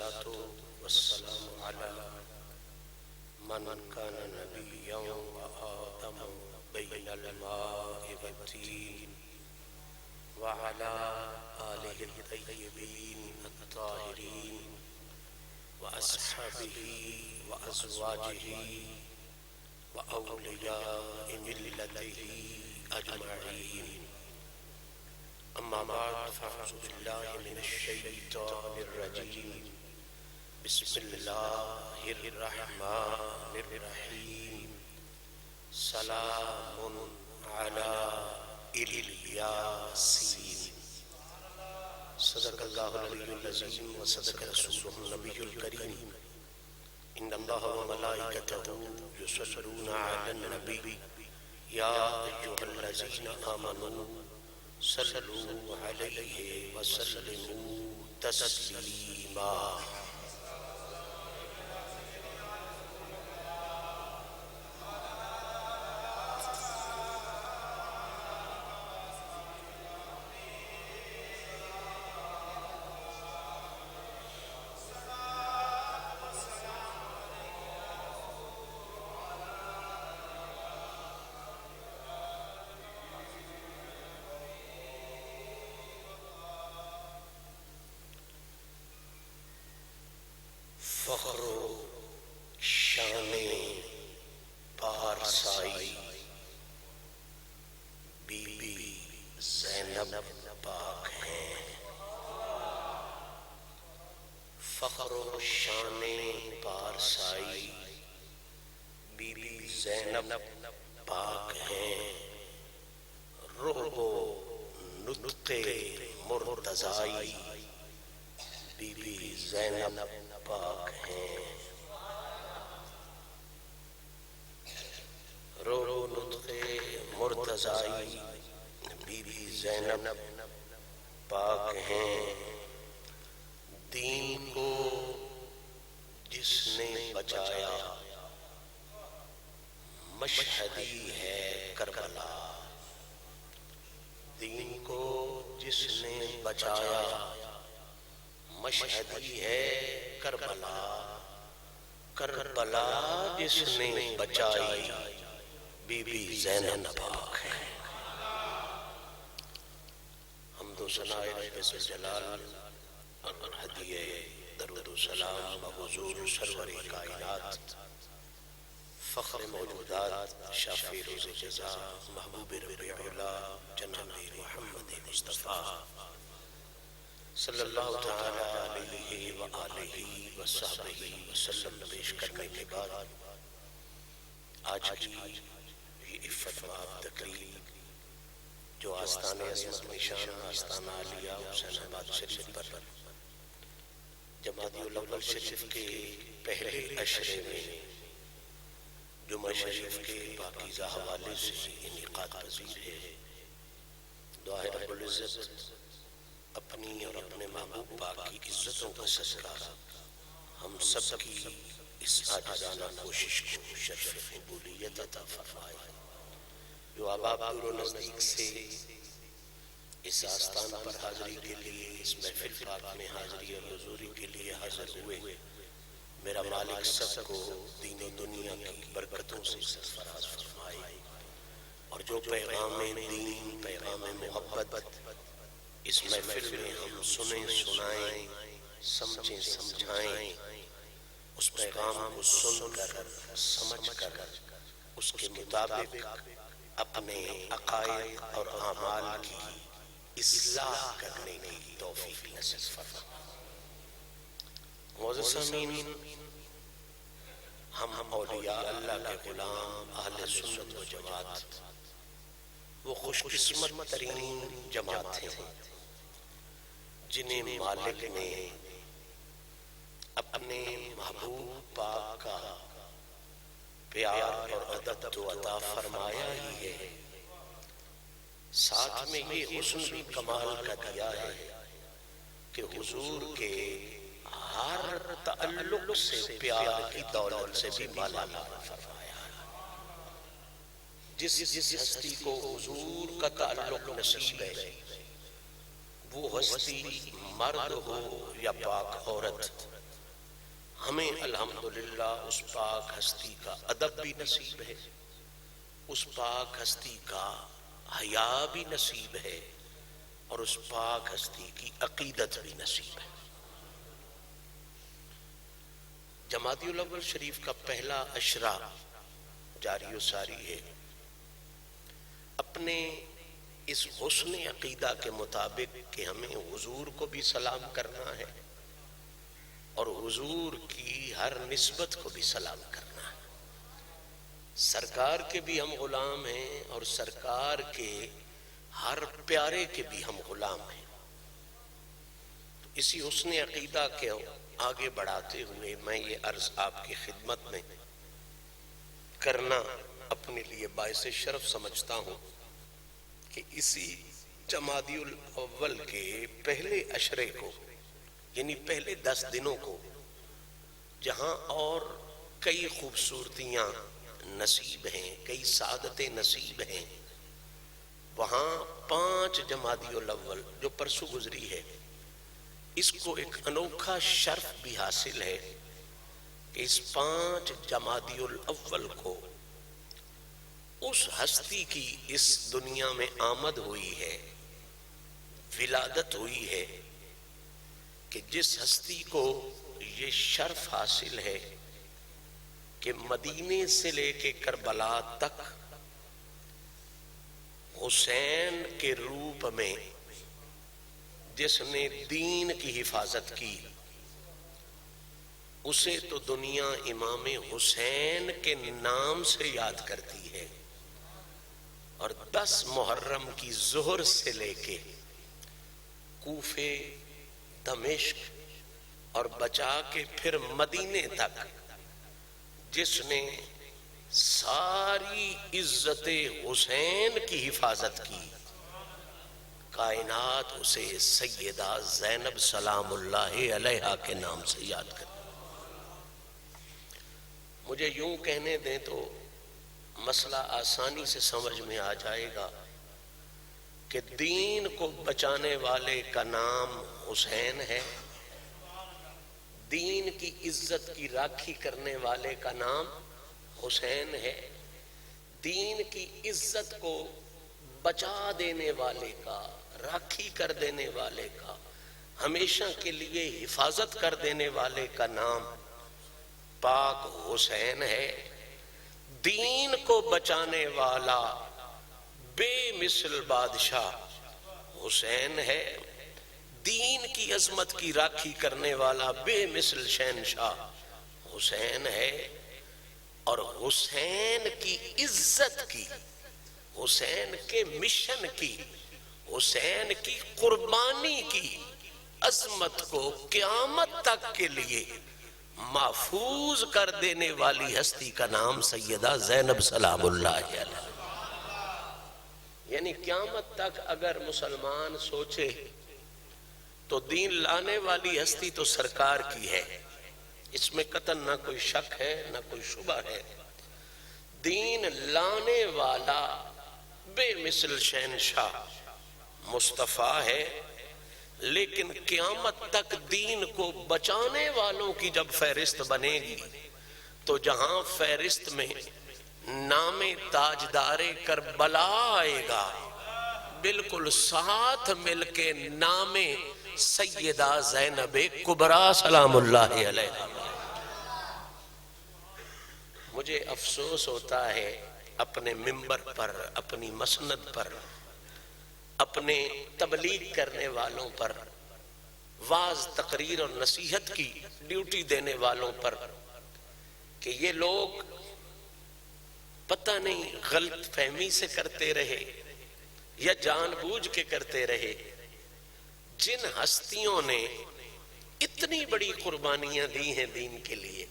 والصلاة والسلام على من كان نبيا وآدم بين الماء والتين وعلى آله الطيبين الطاهرين وأصحابه وأزواجه وأولياء ملته أجمعين. أما بعد فأعوذ بالله من الشيطان الرجيم. بسم الله الرحمن الرحيم. سلام على الياسين. صدق الله العلي العظيم وصدق رسوله النبي الكريم. إن الله وملائكته يصلون على النبي يا أيها الذين آمنوا صلوا عليه وسلموا تسليما. فخر و شان پارسائی بی بی زینب پاک ہیں. فخر و شان پارسائی بی بی زینب پاک ہیں. رعب و نطق مرتضائی بی بی زینب پاک ہیں. رو نطق مرتضائی بی بی زینب پاک ہیں. دین کو جس نے بچایا مشہدی ہے کربلا. دین کو جس نے بچایا مشہدی ہے کربلا. کربلا جس نے بچائی بی بی زینب پاک ہے. حمد و ثنا رب ذوالجلال اور ہدیہ درود و سلام حضور سرور کائنات فخر موجودات شافی روز جزا محبوب ربیع اللہ جناب محمد مصطفیٰ صلی اللہ تعالی علیہ وآلہ وصحبہ وسلم پیش کرنے کے بعد آج کی یہ عفت مآب تقریب جو آستان عظمت نشان آستانہ علیہ حسین آباد شریف پر جمادی الاول شریف کے پہلے عشرے میں جمعہ شریف کے پاکیزہ حوالے سے انعقاد پذیر ہے. دعا رب العزت اپنی اور اپنے محبوب پاک کی عزتوں کا صدقہ ہم سب کی اس عاجزانہ کوشش کو شرف قبولیت عطا فرمائے. جو احباب دور و نزدیک سے اس آستان پر حاضری کے لیے اس محفل پاک میں حاضری اور حضوری کے لیے حاضر ہوئے، میرا مالک سب کو دین و دنیا کی برکتوں سے سرفراز فرمائے. اور جو پیغام دین، پیغام محبت اس محفل میں ہم سنیں سنائیں سمجھیں سمجھائیں، اس پیغام کو سن کر سمجھ کر اس کے مطابق اپنے عقائد اور اعمال کی اصلاح کرنے کی توفیق نصیب فرما. معزز سامعین، ہم اولیاء اللہ کے غلام اہل سنت و جماعت وہ خوش قسمت ترین جماعت ہیں جنہیں مالک نے اپنے محبوب پاک کا پیار اور عدد تو عطا فرمایا ہی ہے، ساتھ میں یہ حسن بھی کمال کا دیا ہے کہ حضور کے ہر تعلق سے پیار کی دولت سے بھی مالا مال فرمایا. جس ہستی کو حضور کا تعلق نصیب ہے وہ ہستی مرد ہو یا پاک عورت ہمیں الحمدللہ اس پاک ہستی کا ادب بھی نصیب ہے، اس پاک ہستی کا حیا بھی نصیب ہے، اور اس پاک ہستی کی عقیدت بھی نصیب ہے۔ جمادی الاول شریف کا پہلا عشرہ جاری و ساری ہے۔ اپنے اس حسن عقیدہ کے مطابق کہ ہمیں حضور کو بھی سلام کرنا ہے اور حضور کی ہر نسبت کو بھی سلام کرنا ہے، سرکار کے بھی ہم غلام ہیں اور سرکار کے ہر پیارے کے بھی ہم غلام ہیں۔ تو اسی حسن عقیدہ کے آگے بڑھاتے ہوئے میں یہ عرض آپ کی خدمت میں کرنا اپنے لیے باعث شرف سمجھتا ہوں کہ اسی جمادی الاول کے پہلے عشرے کو، یعنی پہلے 10 دنوں کو، جہاں اور کئی خوبصورتیاں نصیب ہیں، کئی سعادتیں نصیب ہیں، وہاں 5 جمادی الاول جو پرسوں گزری ہے، اس کو ایک انوکھا شرف بھی حاصل ہے کہ اس 5 جمادی الاول کو اس ہستی کی اس دنیا میں آمد ہوئی ہے، ولادت ہوئی ہے، کہ جس ہستی کو یہ شرف حاصل ہے کہ مدینے سے لے کے کربلا تک حسین کے روپ میں جس نے دین کی حفاظت کی، اسے تو دنیا امام حسین کے نام سے یاد کرتی ہے، اور 10 محرم کی ظہر سے لے کے کوفے، دمشق اور بچا کے پھر مدینے تک جس نے ساری عزت حسین کی حفاظت کی، کائنات اسے سیدہ زینب سلام اللہ علیہا کے نام سے یاد کرتی۔ مجھے یوں کہنے دیں تو مسئلہ آسانی سے سمجھ میں آ جائے گا کہ دین کو بچانے والے کا نام حسین ہے، دین کی عزت کی راکھی کرنے والے کا نام حسین ہے، دین کی عزت کو بچا دینے والے کا، راکھی کر دینے والے کا، ہمیشہ کے لیے حفاظت کر دینے والے کا نام پاک حسین ہے۔ دین کو بچانے والا بے مثل بادشاہ حسین ہے، دین کی عظمت کی راکھی کرنے والا بے مثل شہنشاہ حسین ہے، اور حسین کی عزت کی، حسین کے مشن کی، حسین کی قربانی کی عظمت کو قیامت تک کے لیے محفوظ کر دینے والی ہستی کا نام سیدہ زینب سلام اللہ علیہا۔ یعنی قیامت تک اگر مسلمان سوچے تو دین لانے والی ہستی تو سرکار کی ہے، اس میں قطعاً نہ کوئی شک ہے نہ کوئی شبہ ہے، دین لانے والا بے مثل شہنشاہ مصطفیٰ ہے، لیکن قیامت تک دین کو بچانے والوں کی جب فہرست بنے گی تو جہاں فہرست میں نام تاجدار کربلا آئے گا، بالکل ساتھ مل کے نام سیدہ زینب کبریٰ سلام اللہ علیہا۔ مجھے افسوس ہوتا ہے اپنے منبر پر، اپنی مسند پر، اپنے تبلیغ کرنے والوں پر، واعظ تقریر اور نصیحت کی ڈیوٹی دینے والوں پر، کہ یہ لوگ پتہ نہیں غلط فہمی سے کرتے رہے یا جان بوجھ کے کرتے رہے، جن ہستیوں نے اتنی بڑی قربانیاں دی ہیں دین کے لیے،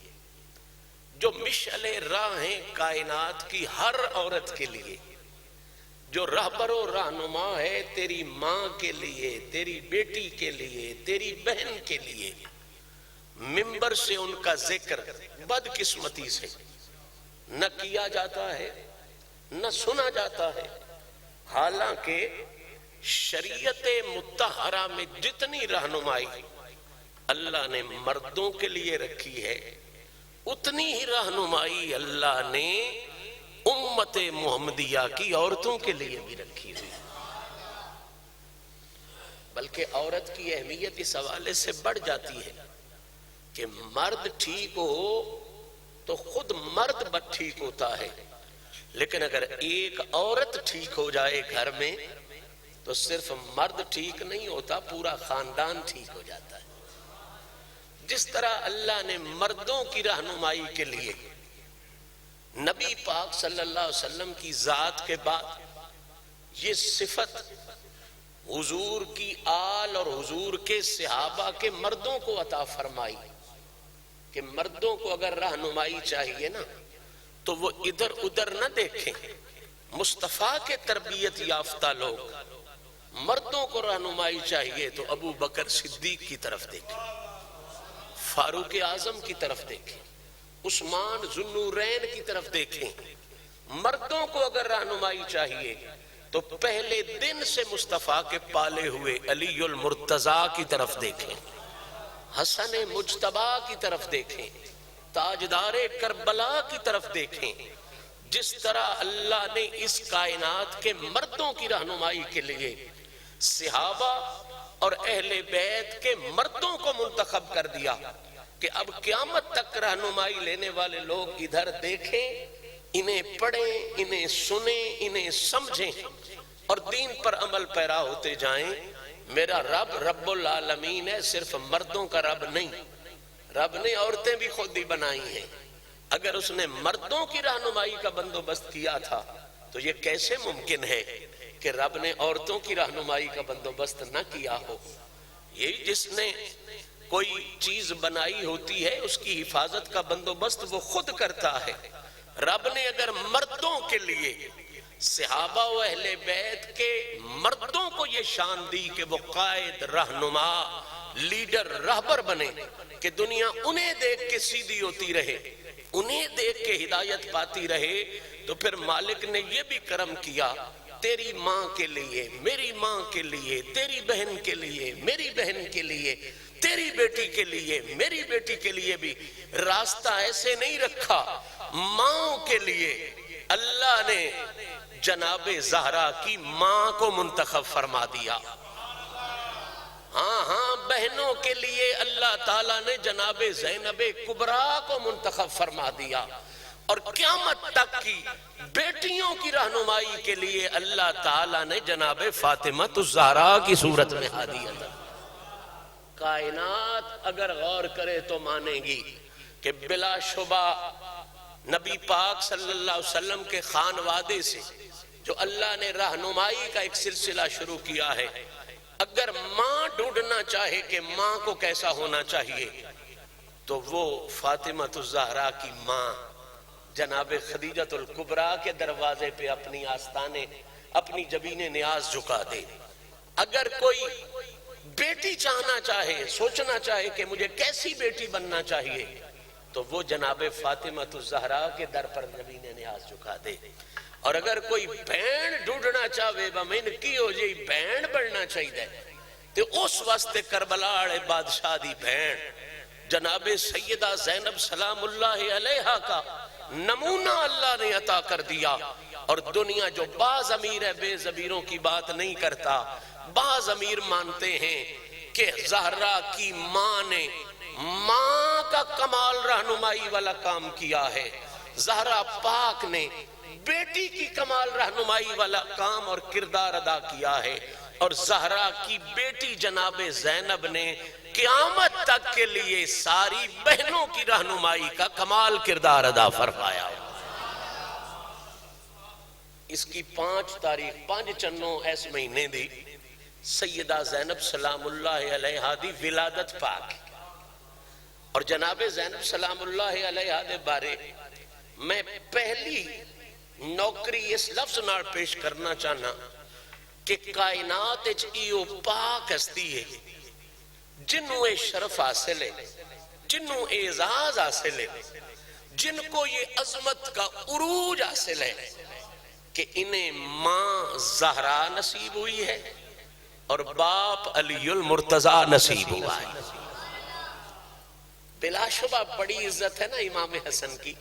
جو مشعل راہ ہیں کائنات کی ہر عورت کے لیے، جو رہبر و رہنما ہے تیری ماں کے لیے، تیری بیٹی کے لیے، تیری بہن کے لیے، منبر سے ان کا ذکر بدقسمتی سے نہ کیا جاتا ہے نہ سنا جاتا ہے، حالانکہ شریعت مطہرہ میں جتنی رہنمائی اللہ نے مردوں کے لیے رکھی ہے، اتنی ہی رہنمائی اللہ نے امت محمدیہ کی عورتوں کے لیے بھی رکھی ہوئی، بلکہ عورت کی اہمیت اس حوالے سے بڑھ جاتی ہے کہ مرد ٹھیک ہو تو خود مرد بد ٹھیک ہوتا ہے، لیکن اگر ایک عورت ٹھیک ہو جائے گھر میں تو صرف مرد ٹھیک نہیں ہوتا، پورا خاندان ٹھیک ہو جاتا ہے۔ جس طرح اللہ نے مردوں کی رہنمائی کے لیے نبی پاک صلی اللہ علیہ وسلم کی ذات کے بعد یہ صفت حضور کی آل اور حضور کے صحابہ کے مردوں کو عطا فرمائی کہ مردوں کو اگر رہنمائی چاہیے نا تو وہ ادھر ادھر نہ دیکھیں، مصطفیٰ کے تربیت یافتہ لوگ، مردوں کو رہنمائی چاہیے تو ابو بکر صدیق کی طرف دیکھیں، فاروق اعظم کی طرف دیکھیں، عثمان ذو النورین کی طرف دیکھیں۔ مردوں کو اگر رہنمائی چاہیے تو پہلے دن سے مصطفیٰ کے پالے ہوئے علی المرتضیٰ کی طرف دیکھیں، حسن مجتبی کی طرف دیکھیں، تاجدار کربلا کی طرف دیکھیں۔ جس طرح اللہ نے اس کائنات کے مردوں کی رہنمائی کے لیے صحابہ اور اہل بیت کے مردوں کو منتخب کر دیا کہ اب قیامت تک رہنمائی لینے والے لوگ ادھر دیکھیں، انہیں پڑھیں، انہیں سنیں، انہیں سمجھیں اور دین پر عمل پیرا ہوتے جائیں۔ میرا رب رب العالمین ہے، صرف مردوں کا رب نہیں، رب نے عورتیں بھی خود ہی بنائی ہیں۔ اگر اس نے مردوں کی رہنمائی کا بندوبست کیا تھا تو یہ کیسے ممکن ہے کہ رب نے عورتوں کی رہنمائی کا بندوبست نہ کیا ہو؟ یہ جس نے کوئی چیز بنائی ہوتی ہے اس کی حفاظت کا بندوبست وہ خود کرتا ہے۔ رب نے اگر مردوں کے لیے صحابہ و اہل بیت کے مردوں کو یہ شان دی کہ وہ قائد، رہنما، لیڈر، رہبر بنے کہ دنیا انہیں دیکھ کے سیدھی ہوتی رہے، انہیں دیکھ کے ہدایت پاتی رہے، تو پھر مالک نے یہ بھی کرم کیا تیری ماں کے لیے، میری ماں کے لیے، تیری بہن کے لیے، میری بہن کے لیے، تیری بیٹی کے لیے، میری بیٹی کے لیے بھی راستہ ایسے نہیں رکھا۔ ماں کے لیے اللہ نے جناب زہرا کی ماں کو منتخب فرما دیا۔ ہاں بہنوں کے لیے اللہ تعالیٰ نے جناب زینب کبریٰ کو منتخب فرما دیا، اور قیامت تک کی بیٹیوں کی رہنمائی کے لیے اللہ تعالیٰ نے جناب فاطمہ الزہرا کی صورت میں ہادی عطا۔ کائنات اگر غور کرے تو مانے گی کہ بلا شبہ نبی پاک صلی اللہ علیہ وسلم کے خانوادے سے جو اللہ نے رہنمائی کا ایک سلسلہ شروع کیا ہے، اگر ماں ڈھونڈنا چاہے کہ ماں کو کیسا ہونا چاہیے تو وہ فاطمہ الزہرا کی ماں جناب خدیجہ الکبریٰ کے دروازے پہ اپنی آستانے، اپنی جبین نیاز جھکا دے۔ اگر کوئی بیٹی چاہنا چاہے، سوچنا چاہے کہ مجھے کیسی بیٹی بننا چاہیے تو وہ جناب فاطمہ الزہرا کے در پر جبین نیاز جھکا دے۔ اور اگر کوئی بہن ڈھونڈنا چاہے بمین کی ہو جی بہن بڑھنا چاہیے تو اس واسطے کربلاڑ بادشاہ دی بہن جناب سیدہ زینب سلام اللہ علیہا کا نمونہ اللہ نے عطا کر دیا۔ اور دنیا جو بعض امیر ہے بے ضمیروں کی بات نہیں کرتا، بعض امیر مانتے ہیں کہ زہرا کی ماں نے ماں کا کمال رہنمائی والا کام کیا ہے، زہرا پاک نے بیٹی کی کمال رہنمائی والا کام اور کردار ادا کیا ہے، اور زہرا کی بیٹی جناب زینب نے قیامت تک کے لیے ساری بہنوں کی رہنمائی کا کمال کردار ادا فرمایا۔ اس کی 5 تاریخ 5 چنوں ایس مہینے دی سیدہ زینب سلام اللہ علیہا دی ولادت پاک، اور جناب زینب سلام اللہ علیہا دے بارے میں پہلی نوکری اس لفظ نال پیش کرنا چاہنا کہ کائنات ایو پاک ہستی ہے جنہوں شرف حاصل ہے، جنہوں اعزاز حاصل ہے، جن کو یہ عظمت کا عروج حاصل ہے کہ انہیں ماں زہرا نصیب ہوئی ہے اور باپ علی المرتضیٰ نصیب ہوا ہے۔ بلا شبہ بڑی عزت ہے نا امام حسن کی،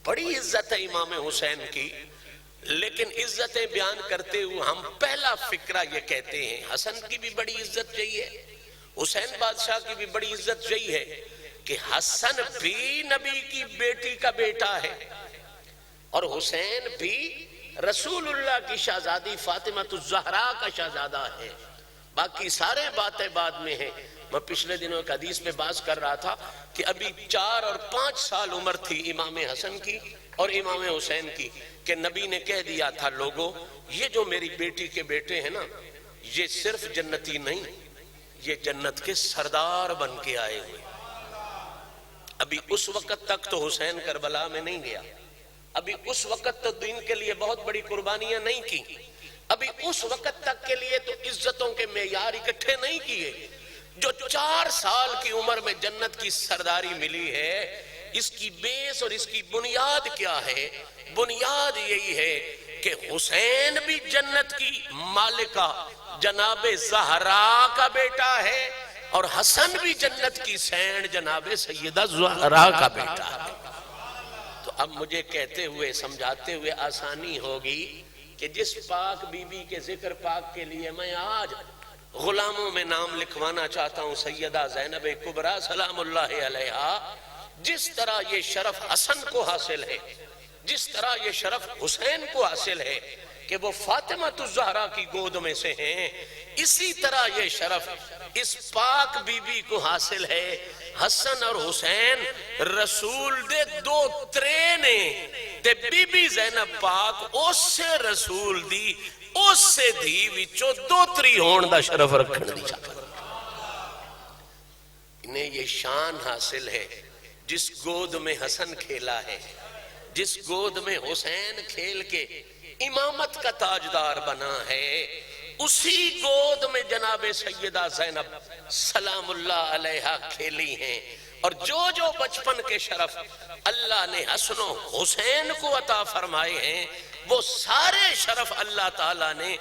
بڑی عزت ہے امام حسین کی، لیکن عزتیں بیان کرتے ہوئے ہم پہلا فکرہ یہ کہتے ہیں حسن کی بھی بڑی عزت یہی ہے، حسین بادشاہ کی بھی بڑی عزت یہی ہے کہ حسن بھی نبی کی بیٹی کا بیٹا ہے اور حسین بھی رسول اللہ کی شہزادی فاطمہ الزہرا کا شہزادہ ہے۔ باقی سارے باتیں بعد میں ہیں۔ میں پچھلے دنوں ایک حدیث میں بات کر رہا تھا کہ ابھی 4 اور 5 سال عمر تھی امام حسن کی اور امام حسین کی کہ نبی نے کہہ دیا تھا لوگوں یہ جو میری بیٹی کے بیٹے ہیں نا یہ صرف جنتی نہیں، یہ جنت کے سردار بن کے آئے ہوئے۔ ابھی اس وقت تک تو حسین کربلا میں نہیں گیا، ابھی اس وقت تو دین کے لیے بہت بڑی قربانیاں نہیں کی، ابھی اس وقت تک کے لیے تو عزتوں کے معیار اکٹھے نہیں کیے۔ جو 4 سال کی عمر میں جنت کی سرداری ملی ہے، اس کی بیس اور اس کی بنیاد کیا ہے؟ بنیاد یہی ہے کہ حسین بھی جنت کی مالکہ جناب زہرا کا بیٹا ہے اور حسن بھی جنت کی سینڈ جناب سیدہ زہرا کا بیٹا ہے۔ تو اب مجھے کہتے ہوئے سمجھاتے ہوئے آسانی ہوگی کہ جس پاک بی بی کے ذکر پاک کے لیے میں آج غلاموں میں نام لکھوانا چاہتا ہوں سیدہ زینب کبریٰ سلام اللہ علیہا، جس طرح یہ شرف حسن کو حاصل ہے، جس طرح یہ شرف حسین کو حاصل ہے کہ وہ فاطمہ الزہرا کی گود میں سے ہیں، اسی طرح یہ شرف اس پاک بی بی کو حاصل ہے۔ حسن اور حسین رسول دے 2 ترینے تے بی بی زینب پاک اس سے رسول دی اس سے دھی وچوں 2 تری ہون دا شرف رکھن دی چاہتا۔ انہیں یہ شان حاصل ہے جس گود میں حسن کھیلا ہے، جس گود میں حسین کھیل کے امامت کا تاجدار بنا ہے، اسی گود میں جناب سیدہ زینب سلام اللہ علیہا کھیلی ہیں۔ اور جو بچپن کے شرف اللہ نے حسن و حسین کو عطا فرمائے ہیں وہ سارے شرف اللہ تعالیٰ نے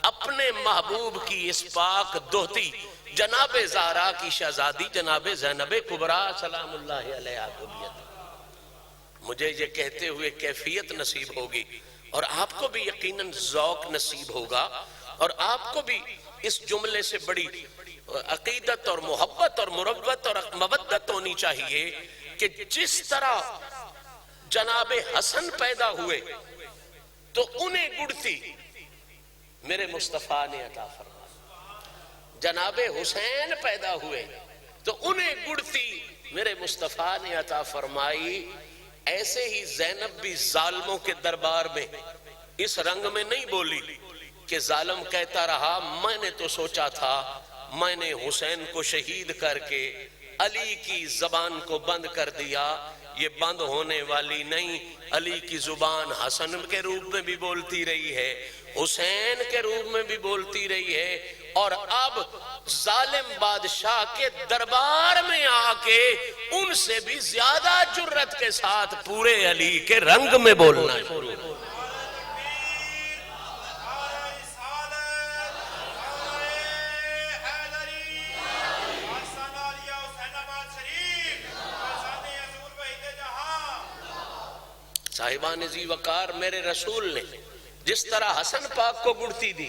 اپنے محبوب کی اس پاک دوہتی جناب زہرا کی شہزادی جناب زینب کبریٰ سلام اللہ علیہا کو دیا تھا۔ مجھے یہ کہتے ہوئے کیفیت نصیب ہوگی اور آپ کو بھی یقیناً ذوق نصیب ہوگا اور آپ کو بھی اس جملے سے بڑی عقیدت اور محبت اور مروت اور مودت ہونی چاہیے کہ جس طرح جناب حسن پیدا ہوئے تو انہیں گڑتی میرے مصطفیٰ نے عطا فرمائی، جناب حسین پیدا ہوئے تو انہیں گڑتی میرے مصطفیٰ نے عطا فرمائی۔ ایسے ہی زینب بھی ظالموں کے دربار میں اس رنگ میں نہیں بولی کہ ظالم کہتا رہا میں نے تو سوچا تھا میں نے حسین کو شہید کر کے علی کی زبان کو بند کر دیا، یہ بند ہونے والی نہیں، علی کی زبان حسن کے روپ میں بھی بولتی رہی ہے، حسین کے روپ میں بھی بولتی رہی ہے، اور اب ظالم بادشاہ کے دربار میں آ کے ان سے بھی زیادہ جرت کے ساتھ پورے علی کے رنگ میں بولنا شروع ہو۔ صاحبان ذی وقار میرے رسول نے جس طرح حسن پاک کو گڑتی دی،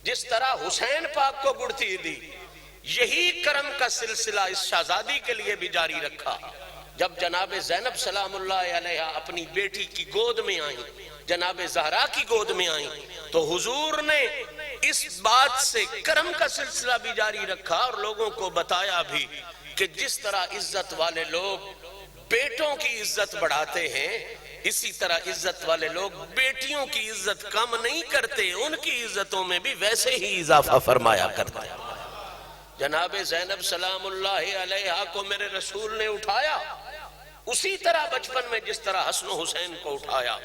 جس طرح حسین پاک کو گڑتی دی، یہی کرم کا سلسلہ اس شہزادی کے لیے بھی جاری رکھا۔ جب جناب زینب سلام اللہ علیہا اپنی بیٹی کی گود میں آئیں، جناب زہرا کی گود میں آئیں، تو حضور نے اس بات سے کرم کا سلسلہ بھی جاری رکھا اور لوگوں کو بتایا بھی کہ جس طرح عزت والے لوگ بیٹوں کی عزت بڑھاتے ہیں، اسی طرح عزت والے لوگ بیٹیوں کی عزت کم نہیں کرتے، ان کی عزتوں میں بھی ویسے ہی اضافہ فرمایا کرتے ہیں۔ جناب زینب سلام اللہ علیہا کو میرے رسول نے اٹھایا، اسی طرح بچپن میں جس طرح حسن و حسین کو اٹھایا،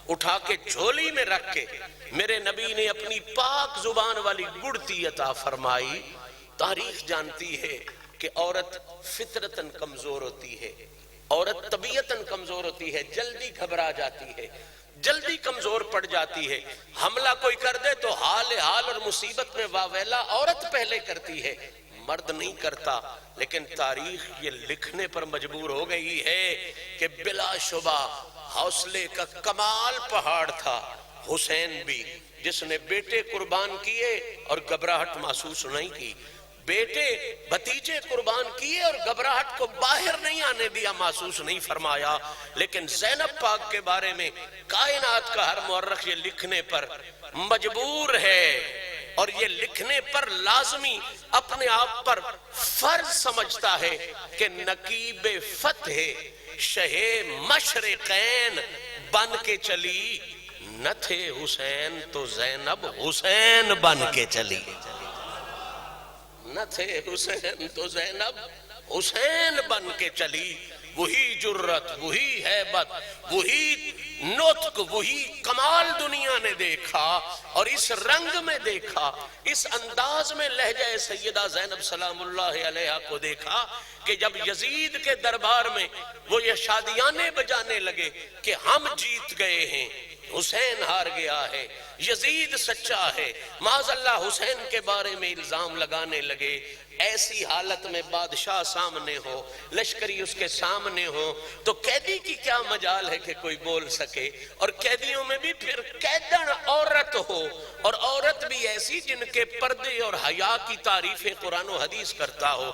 اٹھا کے جھولی میں رکھ کے میرے نبی نے اپنی پاک زبان والی گڑتی عطا فرمائی۔ تاریخ جانتی ہے کہ عورت فطرتاً کمزور ہوتی ہے، عورت طبیعتاً کمزور ہوتی ہے، جلدی گھبرا جاتی ہے، جلدی کمزور پڑ جاتی ہے، حملہ کوئی کر دے تو حال اور مصیبت میں واویلا عورت پہلے کرتی ہے، مرد نہیں کرتا، لیکن تاریخ یہ لکھنے پر مجبور ہو گئی ہے کہ بلا شبہ حوصلے کا کمال پہاڑ تھا حسین بھی، جس نے بیٹے قربان کیے اور گھبراہٹ محسوس نہیں کی، بیٹے بھتیجے قربان کیے اور گھبراہٹ کو باہر نہیں آنے دیا، محسوس نہیں فرمایا۔ لیکن زینب پاک کے بارے میں کائنات کا ہر مورخ یہ لکھنے پر مجبور ہے، اور یہ لکھنے پر لازمی اپنے آپ پر فرض سمجھتا ہے کہ نقیب فتح شہ مشرقین بن کے چلی، نہ تھے حسین تو زینب حسین بن کے چلی، نہ تھے حسین تو زینب حسین بن کے چلی۔ وہی جرت، وہی ہیبت، وہی نطق، وہی کمال دنیا نے دیکھا، اور اس رنگ میں دیکھا، اس انداز میں لہجہ سیدہ زینب سلام اللہ علیہا کو دیکھا کہ جب یزید کے دربار میں وہ یہ شادیانے بجانے لگے کہ ہم جیت گئے ہیں، حسین ہار گیا ہے، یزید سچا ہے، معاذ اللہ حسین کے بارے میں الزام لگانے لگے، ایسی حالت میں بادشاہ سامنے ہو، لشکری اس کے سامنے ہو، تو قیدی کی کیا مجال ہے کہ کوئی بول سکے، اور قیدیوں میں بھی پھر قیدن عورت ہو، اور عورت بھی ایسی جن کے پردے اور حیا کی تعریفیں قرآن و حدیث کرتا ہو۔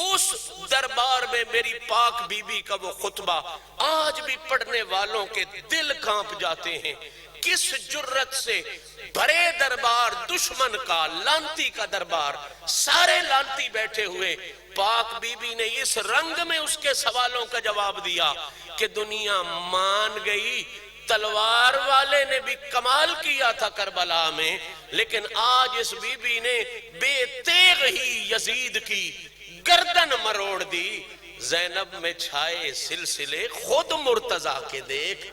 اس دربار میں میری پاک بی بی کا وہ خطبہ آج بھی پڑھنے والوں کے دل کانپ جاتے ہیں۔ کس جرت سے بڑے دربار دشمن کا، لانتی کا دربار، سارے لانتی بیٹھے ہوئے، پاک بی بی نے اس رنگ میں اس کے سوالوں کا جواب دیا کہ دنیا مان گئی۔ تلوار والے نے بھی کمال کیا تھا کربلا میں، لیکن آج اس بی بی نے بے تیغ ہی یزید کی گردن مروڑ دی۔ زینب میں چھائے سلسلے خود مرتضیٰ کے دیکھ،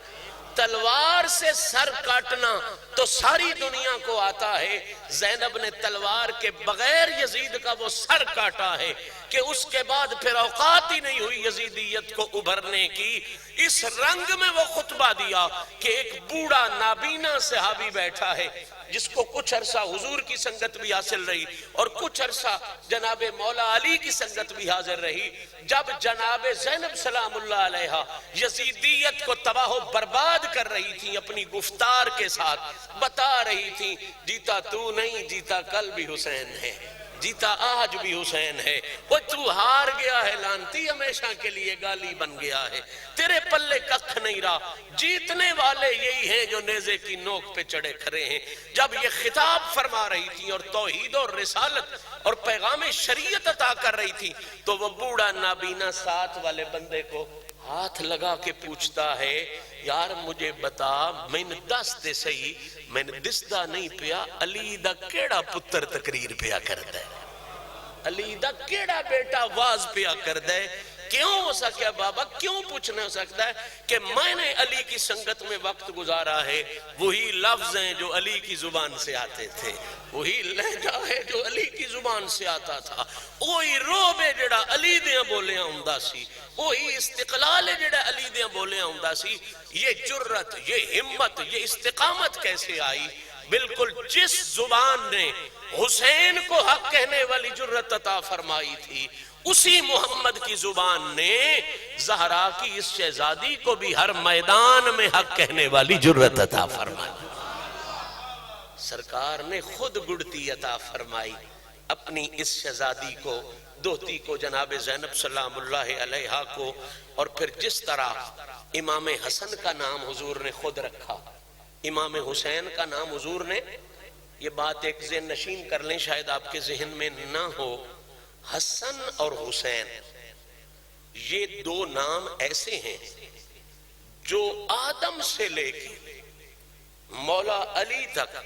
تلوار سے سر کاٹنا تو ساری دنیا کو آتا ہے، زینب نے تلوار کے بغیر یزید کا وہ سر کاٹا ہے کہ اس کے بعد پھر اوقات ہی نہیں ہوئی یزیدیت کو ابھرنے کی۔ اس رنگ میں وہ خطبہ دیا کہ ایک بوڑھا نابینا صحابی بیٹھا ہے جس کو کچھ عرصہ حضور کی سنگت بھی حاصل رہی اور کچھ عرصہ جناب مولا علی کی سنگت بھی حاضر رہی، جب جناب زینب سلام اللہ علیہا یزیدیت کو تباہ و برباد کر رہی تھی، اپنی گفتار کے ساتھ بتا رہی تھی جیتا تو نہیں، جیتا کل بھی حسین ہے، جیتا آج بھی حسین ہے، وہ تو ہار گیا ہے لانتی، ہمیشہ کے لیے گالی بن گیا ہے، تیرے پلے ککھ نہیں رہا، جیتنے والے یہی ہیں جو نیزے کی نوک پہ چڑھے کھڑے ہیں۔ جب یہ خطاب فرما رہی تھی اور توحید اور رسالت اور پیغام شریعت عطا کر رہی تھی، تو وہ بوڑھا نابینا ساتھ والے بندے کو ہاتھ لگا کے پوچھتا ہے، یار مجھے بتا، میں نے دس دے سہی، میں نے دسدہ نہیں پیا، علی دا کیڑا پتر تقریر پیا کر دے، علی دا کیڑا بیٹا واز پیا کر دے۔ کیوں ہو سکتا بابا، کیوں پوچھنا ہو سکتا ہے کہ میں نے علی کی سنگت میں وقت گزارا ہے، وہی لفظ ہیں جو علی کی زبان سے آتے تھے، وہی لہجہ ہے جو علی کی زبان سے آتا تھا، وہی روب ہے جڑا علی دیاں بولیاں ہوندا سی، وہی استقلال ہے جڑا علی دیاں بولیاں ہوندا سی۔ یہ جرت، یہ ہمت، یہ استقامت کیسے آئی؟ بالکل جس زبان نے حسین کو حق کہنے والی جرت عطا فرمائی تھی، اسی محمد کی زبان نے زہرا کی اس شہزادی کو بھی ہر میدان میں حق کہنے والی جرت عطا فرمائی۔ سرکار نے خود گڑتی عطا فرمائی اپنی اس شہزادی کو، دوتی کو، جناب زینب سلام اللہ علیہا کو، اور پھر جس طرح امام حسن کا نام حضور نے خود رکھا، امام حسین کا نام حضور نے، یہ بات ایک ذہن نشین کر لیں، شاید آپ کے ذہن میں نہ ہو، حسن اور حسین یہ دو نام ایسے ہیں جو آدم سے لے کے مولا علی تک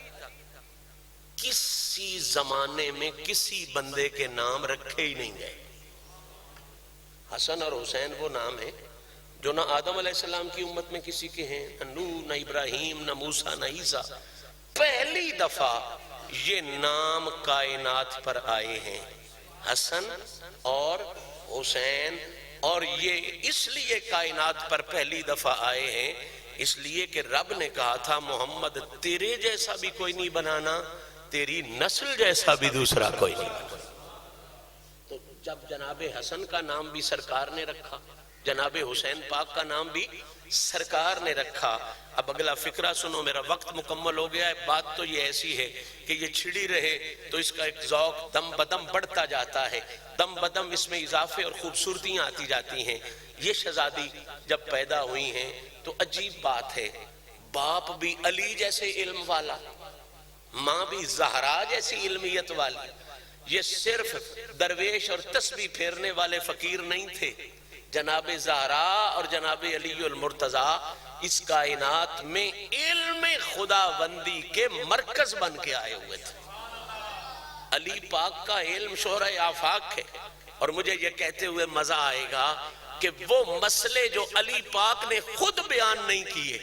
کسی زمانے میں کسی بندے کے نام رکھے ہی نہیں گئے۔ حسن اور حسین وہ نام ہیں جو نہ آدم علیہ السلام کی امت میں کسی کے ہیں، نہ نوح، نہ ابراہیم، نہ موسیٰ، نہ عیسیٰ۔ پہلی دفعہ یہ نام کائنات پر آئے ہیں، حسن اور حسین، اور یہ اس لیے کائنات پر پہلی دفعہ آئے ہیں اس لیے کہ رب نے کہا تھا محمد تیرے جیسا بھی کوئی نہیں بنانا، تیری نسل جیسا بھی دوسرا کوئی نہیں بنانا۔ جب جناب حسن کا نام بھی سرکار نے رکھا، جناب حسین پاک کا نام بھی سرکار نے رکھا۔ اب اگلا فقرہ سنو، میرا وقت مکمل ہو گیا ہے۔ بات تو یہ ایسی ہے کہ یہ چھڑی رہے تو اس کا ایک ذوق دم بدم بڑھتا جاتا ہے، دم بدم اس میں اضافے اور خوبصورتیاں آتی جاتی ہیں۔ یہ شہزادی جب پیدا ہوئی ہیں تو عجیب بات ہے، باپ بھی علی جیسے علم والا، ماں بھی زہرا جیسی علمیت والی۔ یہ صرف درویش اور تسبیح پھیرنے والے فقیر نہیں تھے، جناب زہرا اور جناب علی المرتضیٰ اس کائنات میں علم خداوندی کے مرکز بن کے آئے ہوئے تھے۔ علی پاک کا علم شہرہ آفاق ہے، اور مجھے یہ کہتے ہوئے مزہ آئے گا کہ وہ مسئلے جو علی پاک نے خود بیان نہیں کیے،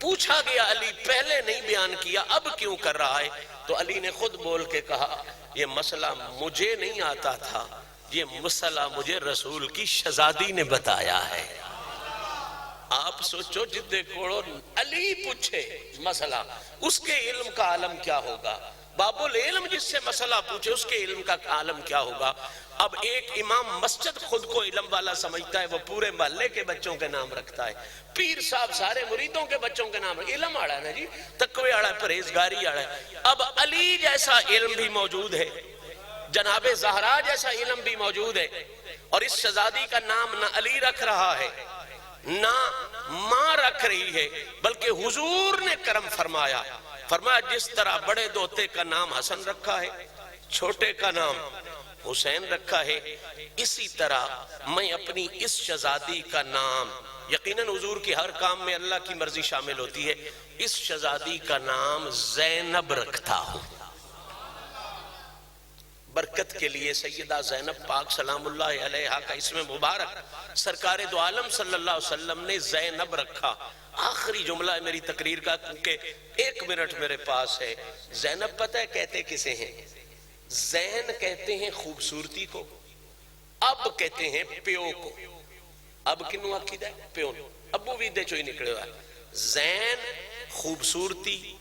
پوچھا گیا علی پہلے نہیں بیان کیا اب کیوں کر رہا ہے، تو علی نے خود بول کے کہا یہ مسئلہ مجھے نہیں آتا تھا، یہ مسئلہ مجھے رسول کی شہزادی نے بتایا ہے۔ آپ سوچو جدے کوڑو علی پوچھے مسئلہ، اس کے علم کا عالم کیا ہوگا؟ باب العلم جس سے مسئلہ پوچھے اس کے علم کا عالم کیا ہوگا؟ اب ایک امام مسجد خود کو علم والا سمجھتا ہے، وہ پورے محلے کے بچوں کے نام رکھتا ہے، پیر صاحب سارے مریدوں کے بچوں کے نام، علم آڑا ہے نا جی، تقوی آڑا ہے، پرہیزگاری آڑا ہے۔ اب علی جیسا علم بھی موجود ہے، جناب زہرا جیسا علم بھی موجود ہے، اور اس شہزادی کا نام نہ علی رکھ رہا ہے نہ ماں رکھ رہی ہے، بلکہ حضور نے کرم فرمایا، فرمایا جس طرح بڑے دوتے کا نام حسن رکھا ہے، چھوٹے کا نام حسین رکھا ہے، اسی طرح میں اپنی اس شہزادی کا نام، یقیناً حضور کی ہر کام میں اللہ کی مرضی شامل ہوتی ہے، اس شہزادی کا نام زینب رکھتا ہوں۔ برکت کے لیے سیدہ زینب پاک سلام اللہ علیہا کا اسم مبارک سرکار دو عالم صلی اللہ علیہ وسلم نے زینب رکھا۔ آخری جملہ ہے میری تقریر کا، کیونکہ 1 منٹ میرے پاس ہے۔ زینب پتہ ہے کہتے کسے ہیں؟ زین کہتے ہیں خوبصورتی کو، اب کہتے ہیں پیو کو۔ اب کنو عقیدہ ہے؟ پیو نو، ابو بھی دے چوئی نکڑے ہوا ہے۔ زین خوبصورتی،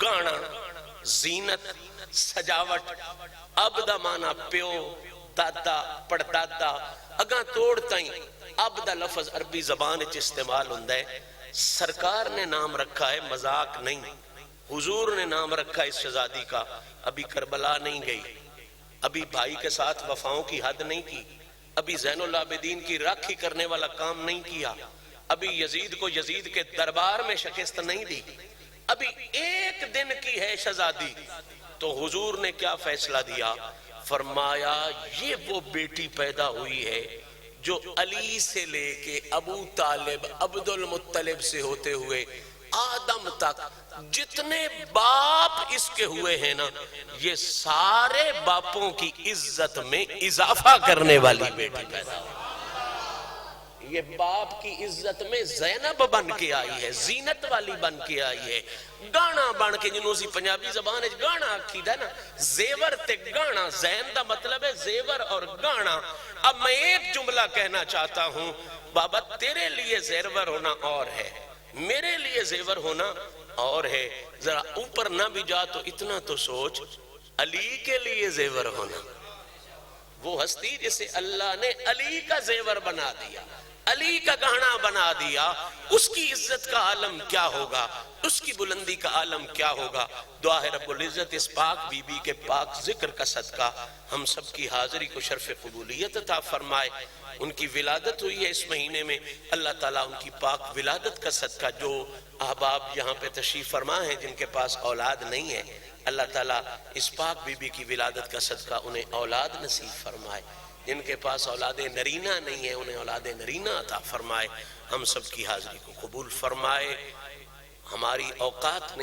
گانا، زینت، سجاوٹ۔ اب دا مانا پیو، دادا، پڑدادا، اگاں توڑ تائیں اب دا لفظ عربی زبان اچھ استعمال ہوندہ ہے۔ سرکار نے نام رکھا ہے، مذاق نہیں، حضور نے نام رکھا اس شہزادی کا۔ ابھی کربلا نہیں گئی، ابھی بھائی کے ساتھ وفاؤں کی حد نہیں کی، ابھی زین العابدین کی راکھی کرنے والا کام نہیں کیا، ابھی یزید کو یزید کے دربار میں شکست نہیں دی، ابھی 1 دن کی ہے شہزادی، تو حضور نے کیا فیصلہ دیا؟ فرمایا یہ وہ بیٹی پیدا ہوئی ہے جو علی سے لے کے ابو طالب، عبد المطلب سے ہوتے ہوئے آدم تک جتنے باپ اس کے ہوئے ہیں نا، یہ سارے باپوں کی عزت میں اضافہ کرنے والی بیٹی پیدا ہوئی۔ یہ باپ کی عزت میں زینب بن کے آئی ہے، زینت والی بن کے آئی ہے، گانا بن کے، جنہوں سی پنجابی زبان ہے گانا آکھی دا نا، زیور تے گانا، زین دا مطلب ہے زیور اور گانا۔ اب میں ایک جملہ کہنا چاہتا ہوں، بابا تیرے لیے زیور ہونا اور ہے، میرے لیے زیور ہونا اور ہے، ذرا اوپر نہ بھی جا تو اتنا تو سوچ، علی کے لیے زیور ہونا، وہ ہستی جسے اللہ نے علی کا زیور بنا دیا، علی کا گہنا بنا دیا، اس کی عزت کا عالم کیا ہوگا، اس کی بلندی کا عالم کیا ہوگا۔ دعا ہے رب العزت اس پاک بی بی کے پاک ذکر کا صدقہ ہم سب کی حاضری کو شرف قبولیت عطا فرمائے۔ ان کی ولادت ہوئی ہے اس مہینے میں، اللہ تعالیٰ ان کی پاک ولادت کا صدقہ، جو احباب یہاں پہ تشریف فرما ہیں جن کے پاس اولاد نہیں ہے، اللہ تعالیٰ اس پاک بی بی کی ولادت کا صدقہ انہیں اولاد نصیب فرمائے، جن کے پاس اولاد نرینہ نہیں ہے انہیں اولاد نرینہ عطا فرمائے، ہم سب کی حاضری کو قبول فرمائے۔ ہماری اوقات نہیں